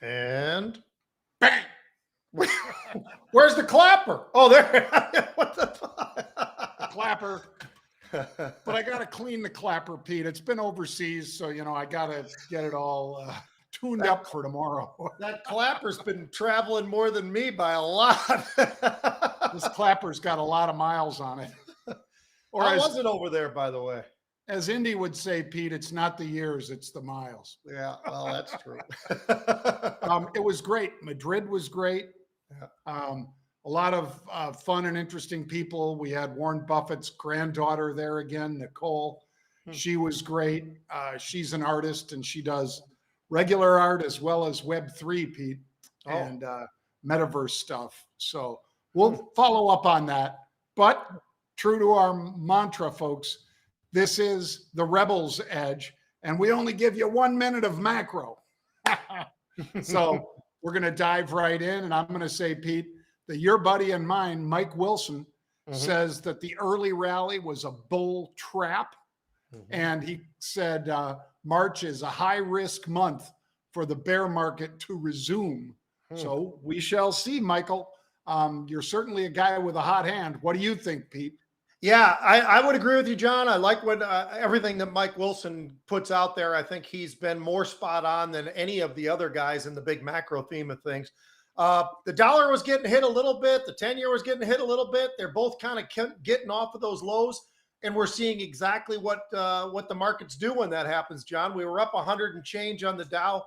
And bang. Where's the clapper? Oh, there. What the clapper. But I got to clean the clapper, Pete. It's been overseas, so, I got to get it all tuned up for tomorrow. That clapper's been traveling more than me by a lot. This clapper's got a lot of miles on it. Or how was it over there, by the way? As Indy would say, Pete, it's not the years, it's the miles. Yeah, well, that's true. It was great. Madrid was great. Yeah. A lot of fun and interesting people. We had Warren Buffett's granddaughter there again, Nicole. She was great. She's an artist, and she does regular art as well as Web3, Pete, and metaverse stuff. So we'll follow up on that. But true to our mantra, folks, this is the Rebels Edge, and we only give you 1 minute of macro. So we're going to dive right in, and I'm going to say, Pete, that your buddy and mine, Mike Wilson, says that the early rally was a bull trap. And he said March is a high-risk month for the bear market to resume. So we shall see, Michael. You're certainly a guy with a hot hand. What do you think, Pete? Yeah, I would agree with you, John. I like what everything that Mike Wilson puts out there. I think he's been more spot on than any of the other guys in the big macro theme of things. The dollar was getting hit a little bit. The 10-year was getting hit a little bit. They're both kind of getting off of those lows, and we're seeing exactly what the markets do when that happens, John. We were up 100 and change on the Dow,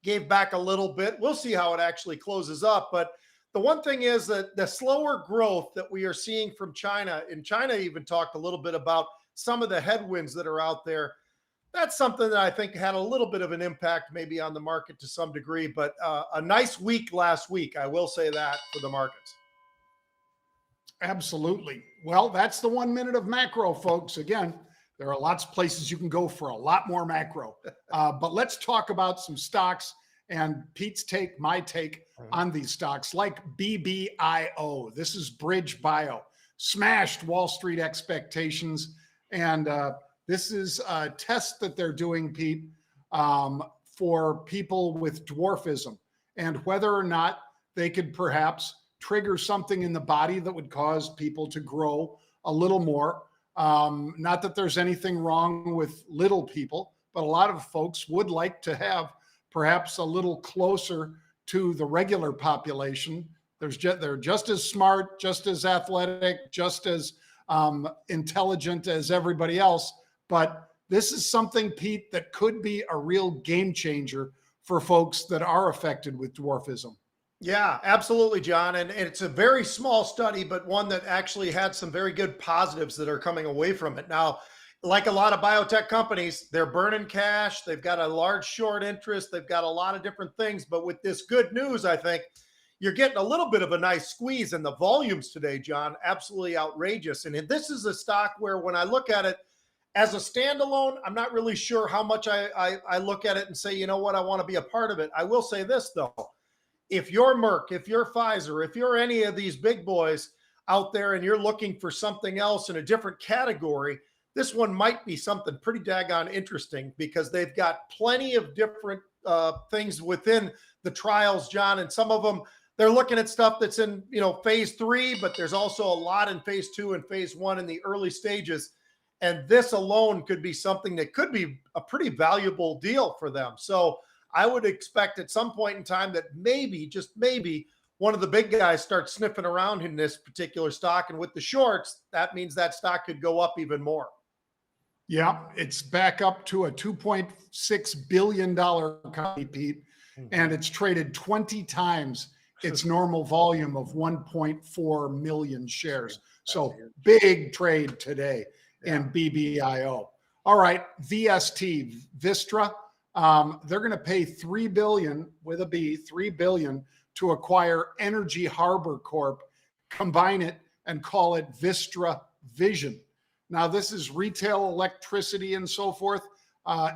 gave back a little bit. We'll see how it actually closes up, but the one thing is that the slower growth that we are seeing from China, and China even talked a little bit about some of the headwinds that are out there. That's something that I think had a little bit of an impact maybe on the market to some degree, but a nice week last week. I will say that for the markets. Absolutely. Well, that's the 1 minute of macro, folks. Again, there are lots of places you can go for a lot more macro, but let's talk about some stocks and Pete's take, my take on these stocks, like BBIO. This is Bridge Bio, smashed Wall Street expectations. And this is a test that they're doing, Pete, for people with dwarfism and whether or not they could perhaps trigger something in the body that would cause people to grow a little more. Not that there's anything wrong with little people, but a lot of folks would like to have perhaps a little closer to the regular population. They're just as smart, just as athletic, just as intelligent as everybody else. But this is something, Pete, that could be a real game changer for folks that are affected with dwarfism. Yeah, absolutely, John. And it's a very small study, but one that actually had some very good positives that are coming away from it. Now, like a lot of biotech companies, they're burning cash. They've got a large short interest. They've got a lot of different things. But with this good news, I think you're getting a little bit of a nice squeeze. And the volumes today, John, absolutely outrageous. And this is a stock where when I look at it as a standalone, I'm not really sure how much I look at it and say, you know what, I want to be a part of it. I will say this, though. If you're Merck, if you're Pfizer, if you're any of these big boys out there and you're looking for something else in a different category, this one might be something pretty daggone interesting because they've got plenty of different things within the trials, John. And some of them, they're looking at stuff that's in, phase 3, but there's also a lot in phase 2 and phase 1 in the early stages. And this alone could be something that could be a pretty valuable deal for them. So I would expect at some point in time that maybe, just maybe, one of the big guys starts sniffing around in this particular stock. And with the shorts, that means that stock could go up even more. Yeah, it's back up to a $2.6 billion company, Pete, and it's traded 20 times its normal volume of 1.4 million shares. So big trade today in BBIO. All right, VST, Vistra, they're going to pay $3 billion with a B, $3 billion to acquire Energy Harbor Corp, combine it and call it Vistra Vision. Now, this is retail electricity and so forth.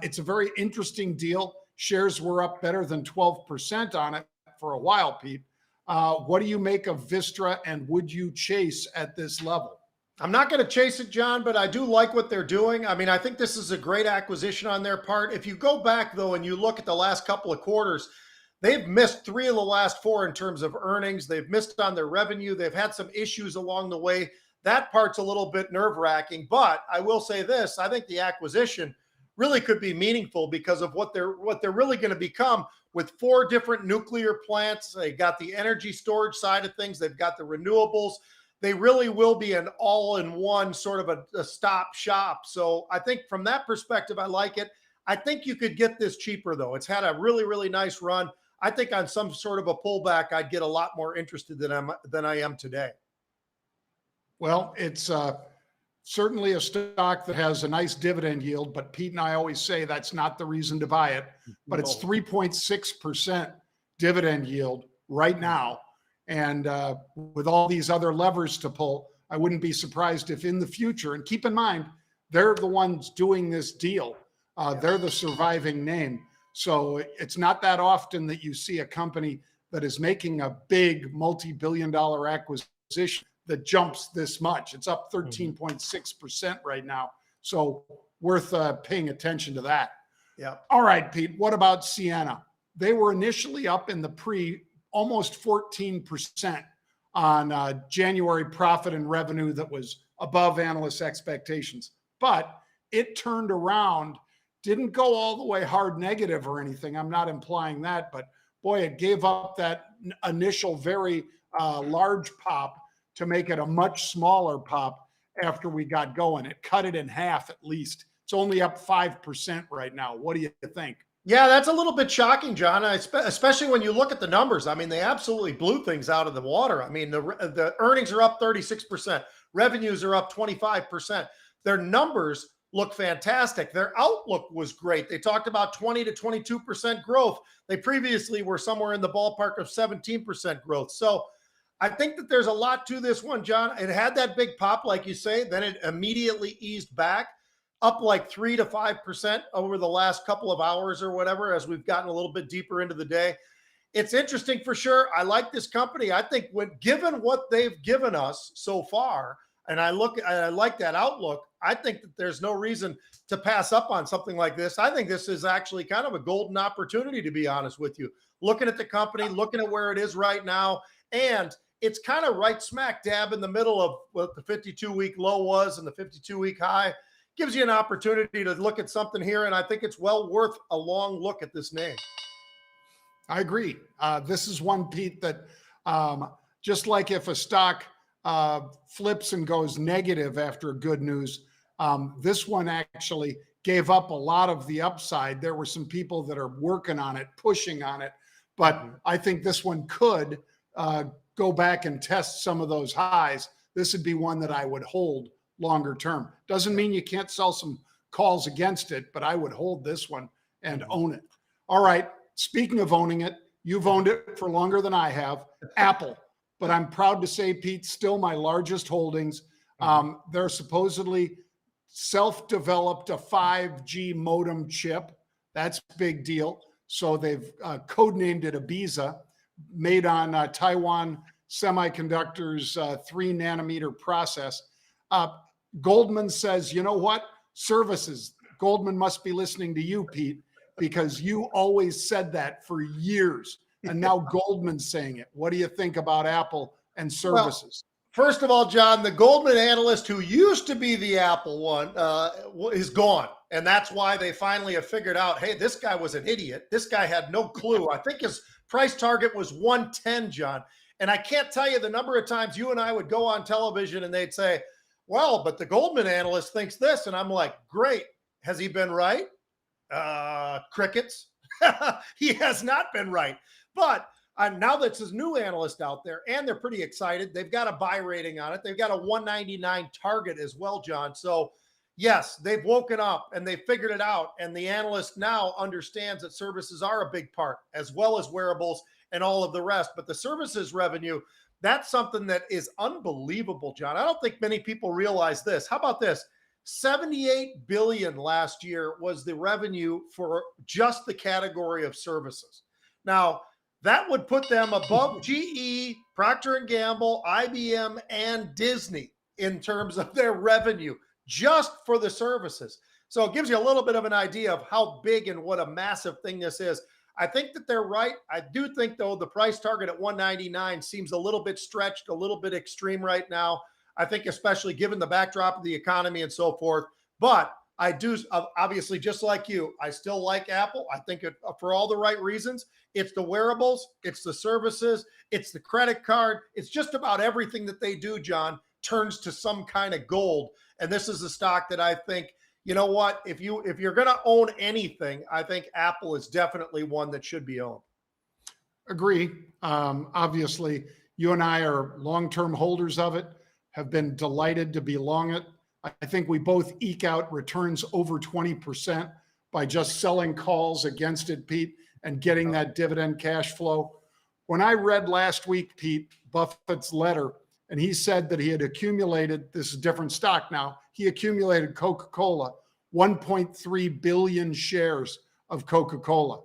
It's a very interesting deal. Shares were up better than 12% on it for a while, Pete. What do you make of Vistra, and would you chase at this level? I'm not going to chase it, John, but I do like what they're doing. I mean, I think this is a great acquisition on their part. If you go back, though, and you look at the last couple of quarters, they've missed 3 of the last 4 in terms of earnings. They've missed on their revenue. They've had some issues along the way. That part's a little bit nerve-wracking, but I will say this, I think the acquisition really could be meaningful because of what they're really going to become with 4 different nuclear plants. They got the energy storage side of things. They've got the renewables. They really will be an all-in-one sort of a stop shop. So I think from that perspective, I like it. I think you could get this cheaper, though. It's had a really, really nice run. I think on some sort of a pullback, I'd get a lot more interested than I am today. Well, it's certainly a stock that has a nice dividend yield, but Pete and I always say that's not the reason to buy it. But it's 3.6% dividend yield right now. And with all these other levers to pull, I wouldn't be surprised if in the future, and keep in mind, they're the ones doing this deal. They're the surviving name. So it's not that often that you see a company that is making a big multi-billion-dollar acquisition that jumps this much. It's up 13.6% right now. So worth paying attention to that. Yeah. All right, Pete, what about Sienna? They were initially up in the almost 14% on January profit and revenue that was above analyst expectations. But it turned around, didn't go all the way hard negative or anything. I'm not implying that, but boy, it gave up that initial very large pop to make it a much smaller pop after we got going. It cut it in half at least. It's only up 5% right now. What do you think? Yeah, that's a little bit shocking, John, especially when you look at the numbers. I mean, they absolutely blew things out of the water. I mean, the earnings are up 36%. Revenues are up 25%. Their numbers look fantastic. Their outlook was great. They talked about 20 to 22% growth. They previously were somewhere in the ballpark of 17% growth. So I think that there's a lot to this one, John. It had that big pop, like you say, then it immediately eased back, up like 3 to 5% over the last couple of hours or whatever, as we've gotten a little bit deeper into the day. It's interesting for sure. I like this company. I think given what they've given us so far, and I like that outlook, I think that there's no reason to pass up on something like this. I think this is actually kind of a golden opportunity, to be honest with you. Looking at the company, looking at where it is right now, and it's kind of right smack dab in the middle of what the 52-week low was and the 52-week high. Gives you an opportunity to look at something here, and I think it's well worth a long look at this name. I agree. This is one, Pete, that just like if a stock flips and goes negative after good news, this one actually gave up a lot of the upside. There were some people that are working on it, pushing on it, but I think this one could go back and test some of those highs. This would be one that I would hold longer term. Doesn't mean you can't sell some calls against it, but I would hold this one and own it. All right. Speaking of owning it, you've owned it for longer than I have. Apple. But I'm proud to say, Pete, still my largest holdings. They're supposedly self-developed a 5G modem chip. That's a big deal. So they've codenamed it Ibiza, made on Taiwan Semiconductor's 3-nanometer process. Goldman says, you know what? Services. Goldman must be listening to you, Pete, because you always said that for years. And now Goldman's saying it. What do you think about Apple and services? Well, first of all, John, the Goldman analyst who used to be the Apple one is gone. And that's why they finally have figured out, hey, this guy was an idiot. This guy had no clue. I think his price target was 110, John. And I can't tell you the number of times you and I would go on television and they'd say, well, but the Goldman analyst thinks this. And I'm like, great. Has he been right? Crickets. He has not been right. But now that's his new analyst out there, and they're pretty excited. They've got a buy rating on it. They've got a 199 target as well, John. So, yes, they've woken up and they figured it out. And the analyst now understands that services are a big part, as well as wearables and all of the rest. But the services revenue, that's something that is unbelievable, John. I don't think many people realize this. How about this? 78 billion last year was the revenue for just the category of services. Now, that would put them above GE, Procter & Gamble, IBM, and Disney in terms of their revenue just for the services. So it gives you a little bit of an idea of how big and what a massive thing this is. I think that they're right. I do think, though, the price target at 199 seems a little bit stretched, a little bit extreme right now. I think, especially given the backdrop of the economy and so forth. But I do, obviously, just like you, I still like Apple. I think for all the right reasons. It's the wearables, it's the services, it's the credit card. It's just about everything that they do, John, turns to some kind of gold. And this is a stock that I think, you know what, if you're going to own anything, I think Apple is definitely one that should be owned. Agree. Obviously, you and I are long-term holders of it, have been delighted to be long it. I think we both eke out returns over 20% by just selling calls against it, Pete, and getting that dividend cash flow. When I read last week, Pete, Buffett's letter, and he said that he had accumulated, this is a different stock now, he accumulated Coca-Cola, 1.3 billion shares of Coca-Cola.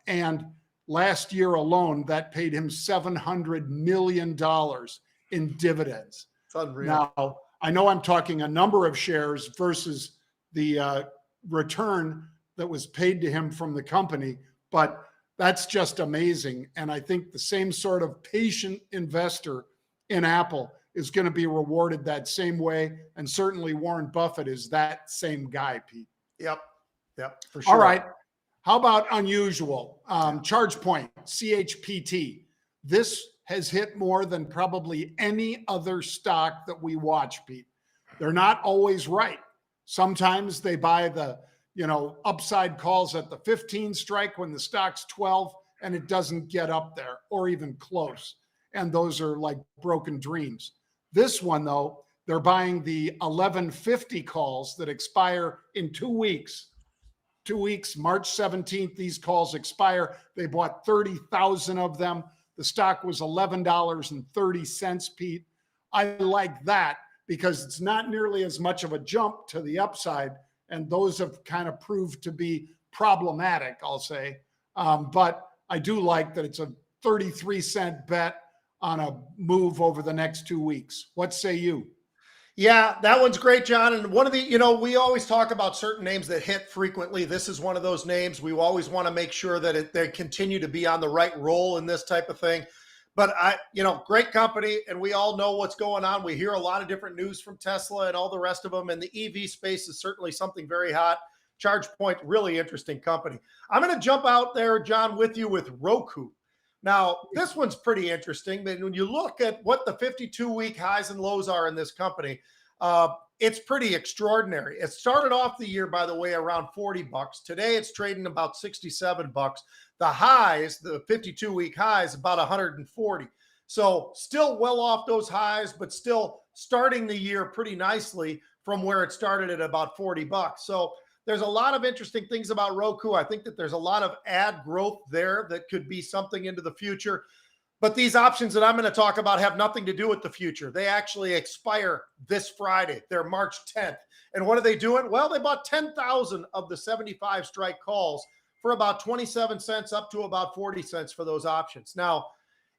And last year alone, that paid him $700 million in dividends. It's unreal. Now, I know I'm talking a number of shares versus the return that was paid to him from the company, but that's just amazing. And I think the same sort of patient investor in Apple is going to be rewarded that same way. And certainly Warren Buffett is that same guy, Pete. Yep, for sure. All right. How about unusual? ChargePoint, CHPT. This has hit more than probably any other stock that we watch, Pete. They're not always right. Sometimes they buy the, upside calls at the 15 strike when the stock's 12 and it doesn't get up there or even close. And those are like broken dreams. This one, though, they're buying the 1150 calls that expire in 2 weeks. 2 weeks, March 17th, these calls expire. They bought 30,000 of them. The stock was $11.30, Pete. I like that because it's not nearly as much of a jump to the upside. And those have kind of proved to be problematic, I'll say. But I do like that it's a 33-cent bet on a move over the next 2 weeks. What say you? Yeah, that one's great, John. And one of the, we always talk about certain names that hit frequently. This is one of those names. We always want to make sure that they continue to be on the right roll in this type of thing. But great company, and we all know what's going on. We hear a lot of different news from Tesla and all the rest of them. And the EV space is certainly something very hot. ChargePoint, really interesting company. I'm going to jump out there, John, with you with Roku. Now, this one's pretty interesting. But when you look at what the 52-week highs and lows are in this company, it's pretty extraordinary. It started off the year, by the way, around $40. Today, it's trading about $67. The highs, the 52-week highs, about 140. So still well off those highs, but still starting the year pretty nicely from where it started at about $40. So there's a lot of interesting things about Roku. I think that there's a lot of ad growth there that could be something into the future. But these options that I'm going to talk about have nothing to do with the future. They actually expire this Friday. They're March 10th. And what are they doing? Well, they bought 10,000 of the 75 strike calls for about 27 cents up to about 40 cents for those options. Now,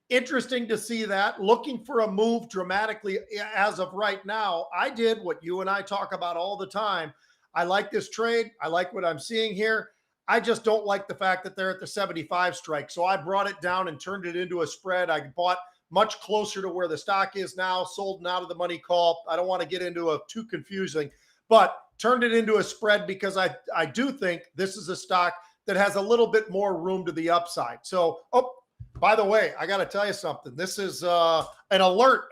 interesting to see that. Looking for a move dramatically as of right now. I did what you and I talk about all the time. I like this trade. I like what I'm seeing here. I just don't like the fact that they're at the 75 strike. So I brought it down and turned it into a spread. I bought much closer to where the stock is now, sold and out of the money call. I don't want to get into too confusing, but turned it into a spread because I do think this is a stock that has a little bit more room to the upside. So, by the way, I got to tell you something. This is an alert.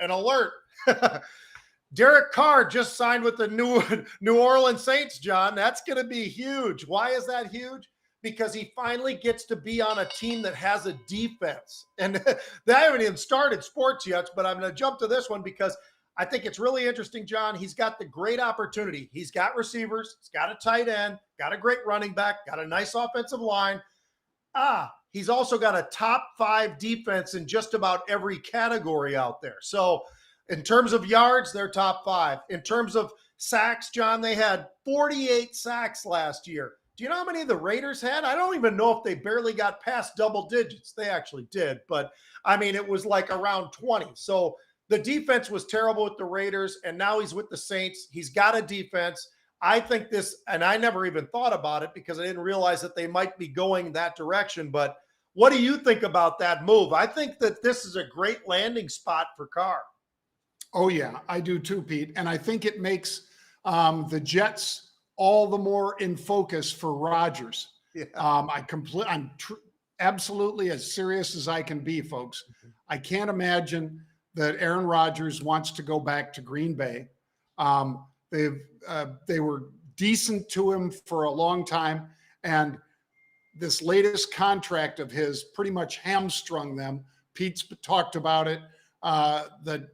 Derek Carr just signed with the New Orleans Saints, John. That's going to be huge. Why is that huge? Because he finally gets to be on a team that has a defense. And they haven't even started sports yet, but I'm going to jump to this one because I think it's really interesting, John. He's got the great opportunity. He's got receivers. He's got a tight end, got a great running back, got a nice offensive line. He's also got a top 5 defense in just about every category out there. So in terms of yards, they're top 5. In terms of sacks, John, they had 48 sacks last year. Do you know how many the Raiders had? I don't even know if they barely got past double digits. They actually did, but I mean, it was like around 20. So the defense was terrible with the Raiders, and now he's with the Saints. He's got a defense. I think this, and I never even thought about it because I didn't realize that they might be going that direction. But what do you think about that move? I think that this is a great landing spot for Carr. Oh yeah, I do too, Pete. And I think it makes the Jets all the more in focus for Rodgers. Yeah. Absolutely as serious as I can be, folks. I can't imagine that Aaron Rodgers wants to go back to Green Bay. They were decent to him for a long time, and this latest contract of his pretty much hamstrung them. Pete's talked about it. That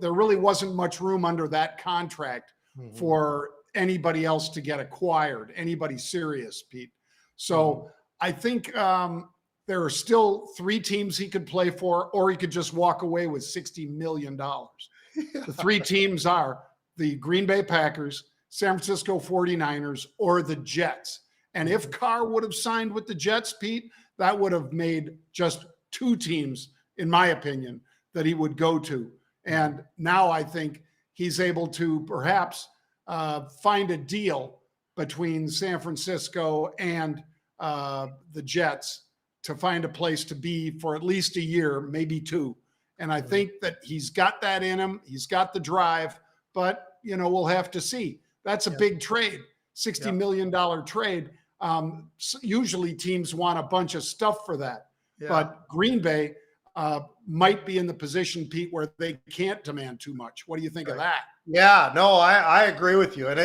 there really wasn't much room under that contract for anybody else to get acquired, anybody serious, Pete. So I think there are still 3 teams he could play for, or he could just walk away with $60 million. The 3 teams are the Green Bay Packers, San Francisco 49ers, or the Jets. And if Carr would have signed with the Jets, Pete, that would have made just 2 teams, in my opinion, that he would go to. And now I think he's able to perhaps find a deal between San Francisco and the Jets to find a place to be for at least a year, maybe 2. And I think that he's got that in him. He's got the drive, but we'll have to see. That's a big trade, $60 million trade. Usually teams want a bunch of stuff for that, but Green Bay might be in the position, Pete, where they can't demand too much. What do you think of that? Yeah, no, I agree with you. And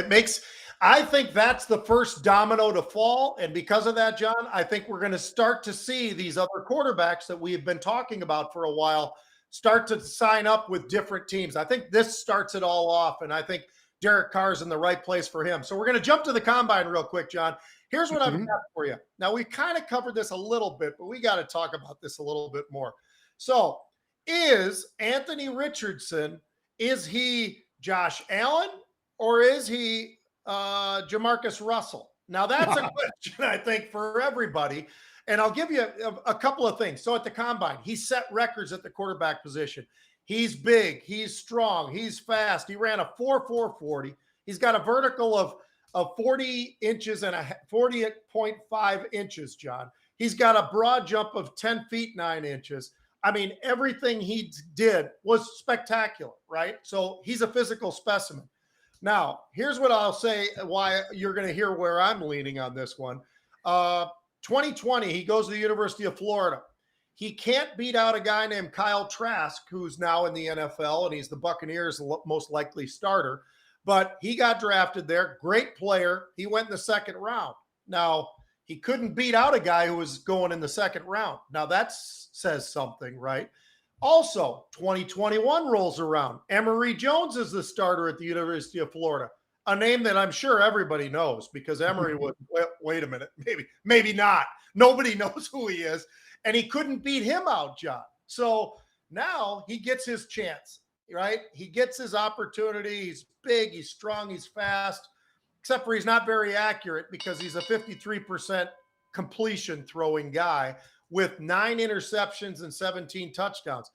I think that's the first domino to fall. And because of that, John, I think we're going to start to see these other quarterbacks that we have been talking about for a while start to sign up with different teams. I think this starts it all off. And I think Derek Carr's in the right place for him. So we're going to jump to the combine real quick, John. Here's what I've got for you. Now, we kind of covered this a little bit, but we got to talk about this a little bit more. So is Anthony Richardson, is he Josh Allen, or is he Jamarcus Russell? Now, that's a question, I think, for everybody. And I'll give you a couple of things. So at the combine, he set records at the quarterback position. He's big. He's strong. He's fast. He ran a 4.40. He's got a vertical of 40 inches and 40.5 inches, John. He's got a broad jump of 10 feet, 9 inches. I mean, everything he did was spectacular, right? So he's a physical specimen. Now, here's what I'll say, why you're going to hear where I'm leaning on this one. 2020, he goes to the University of Florida. He can't beat out a guy named Kyle Trask, who's now in the NFL, and he's the Buccaneers' most likely starter. But he got drafted there. Great player. He went in the second round. Now, he couldn't beat out a guy who was going in the second round. Now, that says something, right? Also, 2021 rolls around. Emory Jones is the starter at the University of Florida, a name that I'm sure everybody knows because Emory was, wait a minute, maybe not. Nobody knows who he is. And he couldn't beat him out, John. So now he gets his chance, right? He gets his opportunity. He's big, he's strong, he's fast, except for he's not very accurate because he's a 53% completion throwing guy with 9 interceptions and 17 touchdowns.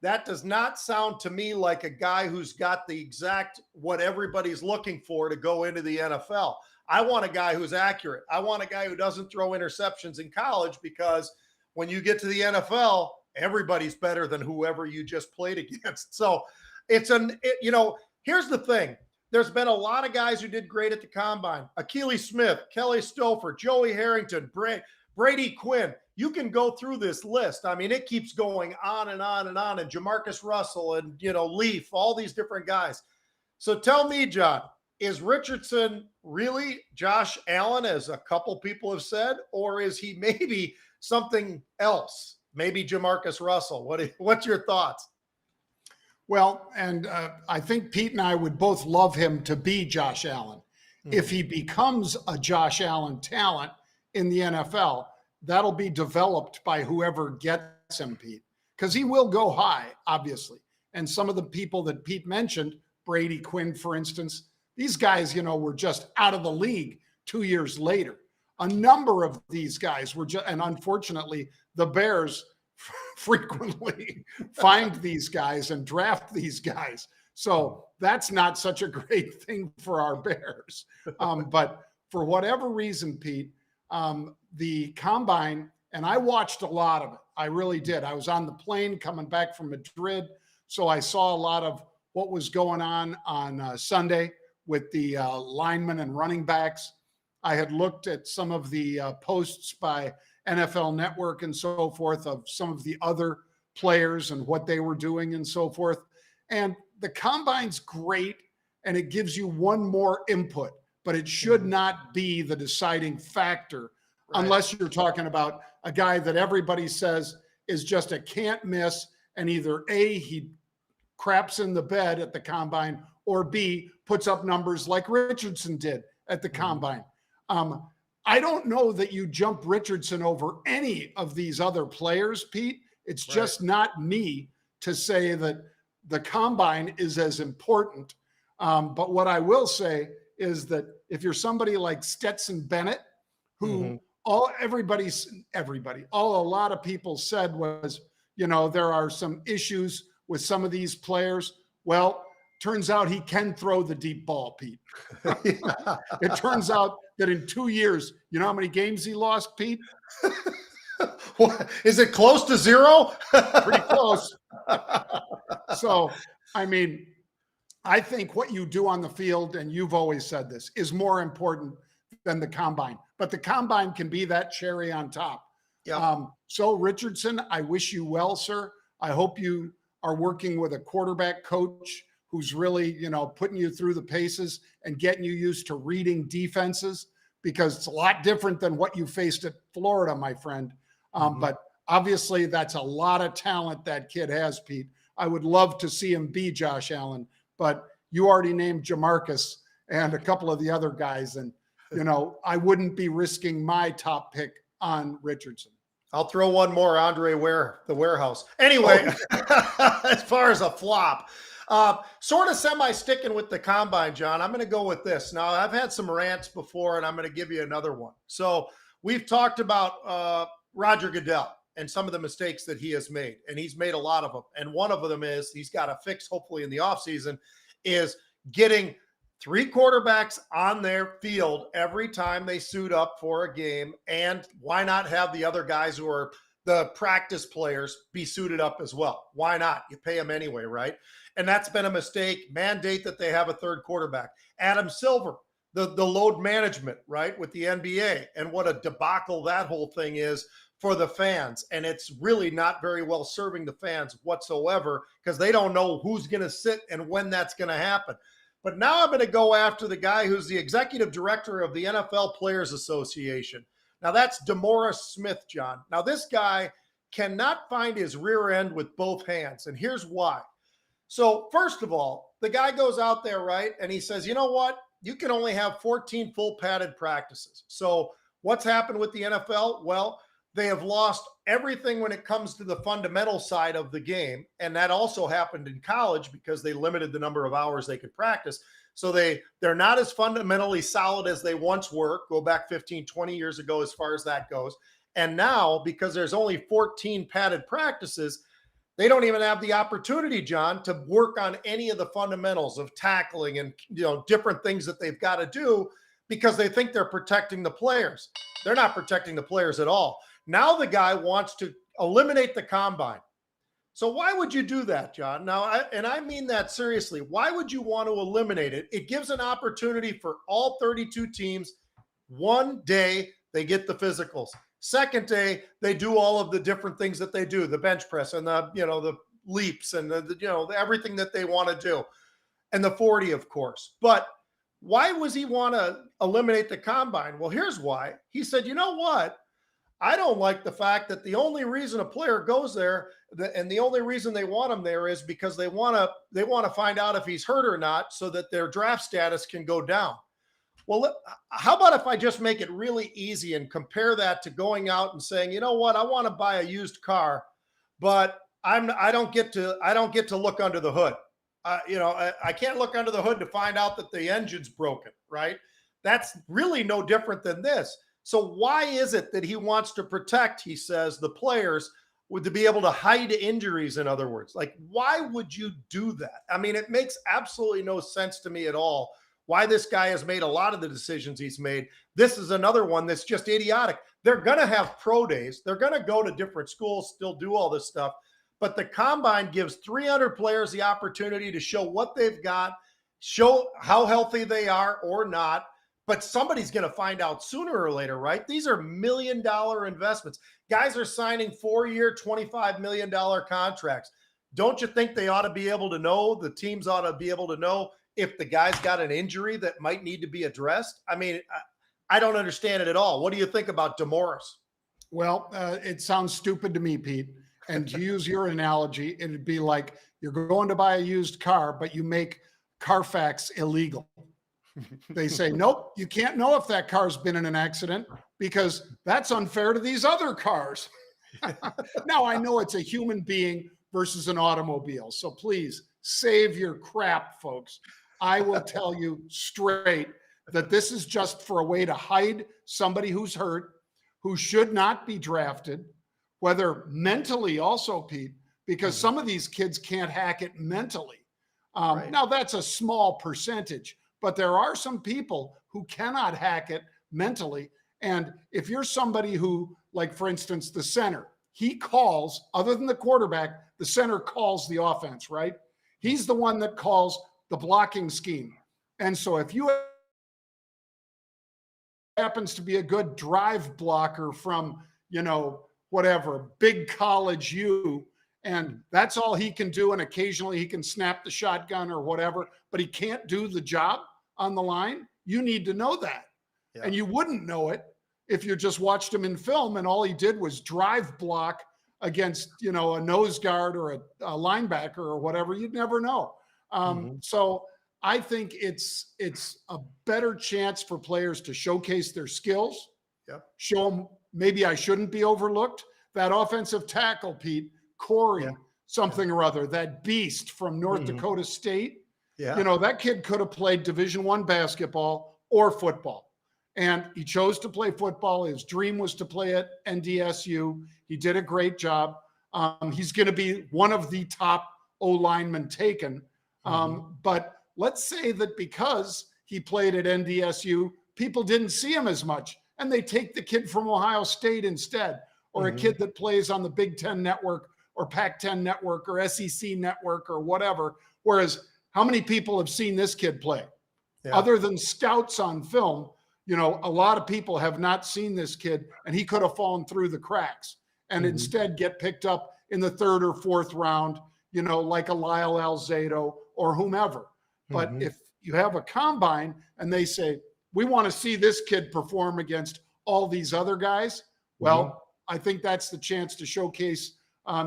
That does not sound to me like a guy who's got the exact what everybody's looking for to go into the NFL. I want a guy who's accurate. I want a guy who doesn't throw interceptions in college because when you get to the NFL, everybody's better than whoever you just played against. So here's the thing. There's been a lot of guys who did great at the combine. Akili Smith, Kelly Stouffer, Joey Harrington, Brady Quinn. You can go through this list. I mean, it keeps going on and on and on. And Jamarcus Russell and, Leaf, all these different guys. So tell me, John, is Richardson really Josh Allen, as a couple people have said, or is he maybe something else? Maybe Jamarcus Russell. What's your thoughts? Well, and I think Pete and I would both love him to be Josh Allen. If he becomes a Josh Allen talent in the NFL, that'll be developed by whoever gets him, Pete, because he will go high, obviously. And some of the people that Pete mentioned, Brady Quinn, for instance, these guys, were just out of the league 2 years later. A number of these guys were and unfortunately, the Bears frequently find these guys and draft these guys. So that's not such a great thing for our Bears. But for whatever reason, Pete, the combine, and I watched a lot of it. I really did. I was on the plane coming back from Madrid. So I saw a lot of what was going on Sunday with the linemen and running backs. I had looked at some of the posts by NFL Network and so forth of some of the other players and what they were doing and so forth. And the combine's great, and it gives you one more input, but it should not be the deciding factor unless you're talking about a guy that everybody says is just a can't miss, and either A, he craps in the bed at the combine, or B, puts up numbers like Richardson did at the combine. I don't know that you jump Richardson over any of these other players, Pete. It's just not me to say that the combine is as important. But what I will say is that if you're somebody like Stetson Bennett, who a lot of people said was, there are some issues with some of these players. Well, turns out he can throw the deep ball, Pete. It turns out that in 2 years, you know how many games he lost, Pete? What, is it close to 0? Pretty close. So, I mean, I think what you do on the field, and you've always said this, is more important than the combine. But the combine can be that cherry on top. So, Richardson, I wish you well, sir. I hope you are working with a quarterback coach who's really, putting you through the paces and getting you used to reading defenses, because it's a lot different than what you faced at Florida, my friend. But obviously that's a lot of talent that kid has, Pete. I would love to see him be Josh Allen, but you already named Jamarcus and a couple of the other guys. And, I wouldn't be risking my top pick on Richardson. I'll throw one more, Andre the Warehouse. Anyway, as far as a flop, sort of semi-sticking with the combine, John, I'm going to go with this. Now, I've had some rants before, and I'm going to give you another one. So we've talked about Roger Goodell and some of the mistakes that he has made, and he's made a lot of them. And one of them is he's got to fix, hopefully in the offseason, is getting 3 quarterbacks on their field every time they suit up for a game. And why not have the other guys who are the practice players be suited up as well? Why not? You pay them anyway, right? And that's been a mistake. Mandate that they have a 3rd quarterback. Adam Silver, the load management, right, with the NBA, and what a debacle that whole thing is for the fans. And it's really not very well serving the fans whatsoever, because they don't know who's going to sit and when that's going to happen. But now I'm going to go after the guy who's the executive director of the NFL Players Association. Now that's DeMaurice Smith, John. Now this guy cannot find his rear end with both hands. And here's why. So first of all, the guy goes out there, right, and he says, you know what? You can only have 14 full padded practices. So what's happened with the NFL? Well, they have lost everything when it comes to the fundamental side of the game. And that also happened in college because they limited the number of hours they could practice. So they're not as fundamentally solid as they once were. Go back 15, 20 years ago as far as that goes. And now, because there's only 14 padded practices, they don't even have the opportunity, John, to work on any of the fundamentals of tackling and, different things that they've got to do, because they think they're protecting the players. They're not protecting the players at all. Now the guy wants to eliminate the combine. So why would you do that, John? Now, I mean that seriously. Why would you want to eliminate it? It gives an opportunity for all 32 teams. One day they get the physicals. Second day, they do all of the different things that they do, the bench press and the leaps and everything that they want to do, and the 40, of course. But why was he want to eliminate the combine? Well, here's why. He said, you know what? I don't like the fact that the only reason a player goes there and the only reason they want him there is because they want to find out if he's hurt or not, so that their draft status can go down. Well, how about if I just make it really easy and compare that to going out and saying, you know what, I want to buy a used car, but I don't get to look under the hood. I can't look under the hood to find out that the engine's broken, right? That's really no different than this. So why is it that he wants to protect, he says, the players to be able to hide injuries, in other words. Like, why would you do that? I mean, it makes absolutely no sense to me at all why this guy has made a lot of the decisions he's made. This is another one that's just idiotic. They're going to have pro days. They're going to go to different schools, still do all this stuff. But the combine gives 300 players the opportunity to show what they've got, show how healthy they are or not. But somebody's going to find out sooner or later, right? These are $1 million investments. Guys are signing 4-year, $25 million contracts. Don't you think they ought to be able to know, the teams ought to be able to know if the guy's got an injury that might need to be addressed? I mean, I don't understand it at all. What do you think about DeMorris? Well, it sounds stupid to me, Pete. And to use your analogy, it'd be like you're going to buy a used car, but you make Carfax illegal. They say, nope, you can't know if that car's been in an accident because that's unfair to these other cars. Now, I know it's a human being versus an automobile. So please save your crap, folks. I will tell you straight that this is just for a way to hide somebody who's hurt, who should not be drafted, whether mentally also, Pete, because some of these kids can't hack it mentally. Right. Now, that's a small percentage. But there are some people who cannot hack it mentally. And if you're somebody who, like, for instance, the center, he calls, other than the quarterback, the center calls the offense, right? He's the one that calls the blocking scheme. And so if you happens to be a good drive blocker from, whatever, big college U, and that's all he can do, and occasionally he can snap the shotgun or whatever, but he can't do the job on the line, you need to know that. Yeah. And you wouldn't know it if you just watched him in film and all he did was drive block against, a nose guard or a linebacker or whatever. You'd never know. So I think it's a better chance for players to showcase their skills, show them maybe I shouldn't be overlooked. That offensive tackle, Pete, Corey, something or other, that beast from North Dakota State. Yeah. That kid could have played Division I basketball or football. And he chose to play football. His dream was to play at NDSU. He did a great job. He's going to be one of the top O-linemen taken. But let's say that because he played at NDSU, people didn't see him as much. And they take the kid from Ohio State instead, or a kid that plays on the Big Ten Network or Pac-10 Network or SEC Network or whatever. Whereas how many people have seen this kid play? Yeah. Other than scouts on film, a lot of people have not seen this kid, and he could have fallen through the cracks and instead get picked up in the 3rd or 4th round, like a Lyle Alzado or whomever. But if you have a combine and they say, we want to see this kid perform against all these other guys, well, I think that's the chance to showcase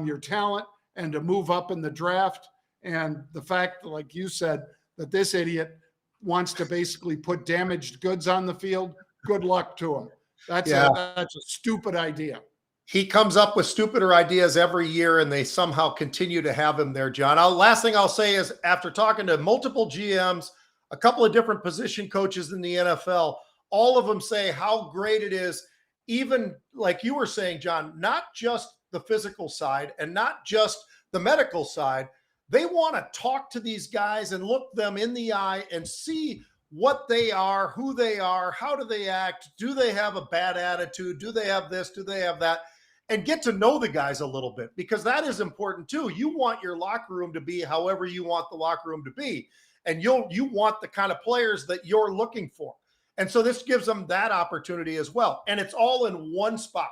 your talent and to move up in the draft. And the fact, like you said, that this idiot wants to basically put damaged goods on the field, good luck to him. That's a stupid idea. He comes up with stupider ideas every year, and they somehow continue to have him there, John. Last thing I'll say is, after talking to multiple GMs, a couple of different position coaches in the NFL, all of them say how great it is, even like you were saying, John, not just the physical side and not just the medical side. They want to talk to these guys and look them in the eye and see what they are, who they are, how do they act, do they have a bad attitude, do they have this, do they have that, and get to know the guys a little bit, because that is important too. You want your locker room to be however you want the locker room to be, and you want the kind of players that you're looking for. And so this gives them that opportunity as well. And it's all in one spot,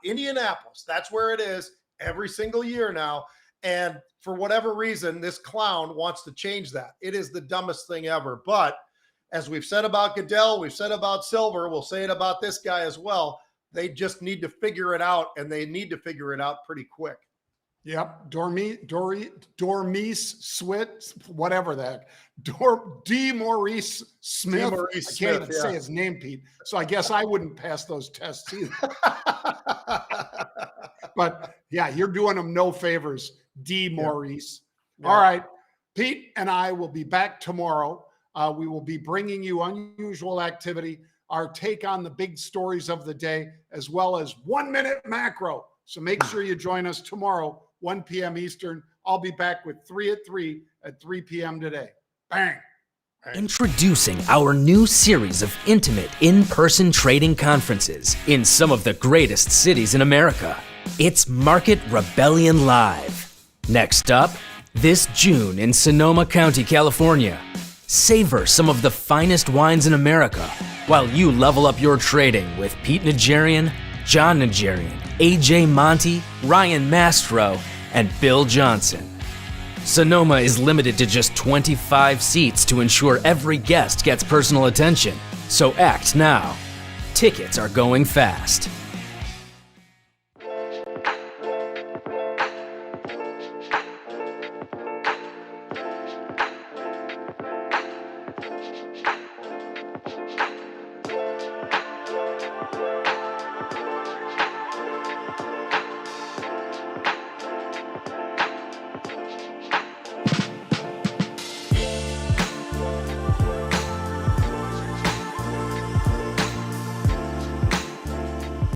Indianapolis. That's where it is every single year now. And for whatever reason, this clown wants to change that. It is the dumbest thing ever. But as we've said about Goodell, we've said about Silver, we'll say it about this guy as well. They just need to figure it out, and they need to figure it out pretty quick. Yep. Dormise Swit, whatever that. DeMaurice Smith. DeMaurice I can't even say his name, Pete. So I guess I wouldn't pass those tests either. But yeah, you're doing them no favors, DeMaurice. Yeah. All right. Pete and I will be back tomorrow. We will be bringing you unusual activity, our take on the big stories of the day, as well as 1 minute macro. So make sure you join us tomorrow, 1 p.m. Eastern. I'll be back with 3 at 3 at 3 p.m. today. Bang. Introducing our new series of intimate in-person trading conferences in some of the greatest cities in America. It's Market Rebellion Live. Next up, this June in Sonoma County, California. Savor some of the finest wines in America while you level up your trading with Pete Najarian, John Najarian, AJ Monty, Ryan Mastro, and Bill Johnson. Sonoma is limited to just 25 seats to ensure every guest gets personal attention, so act now. Tickets are going fast.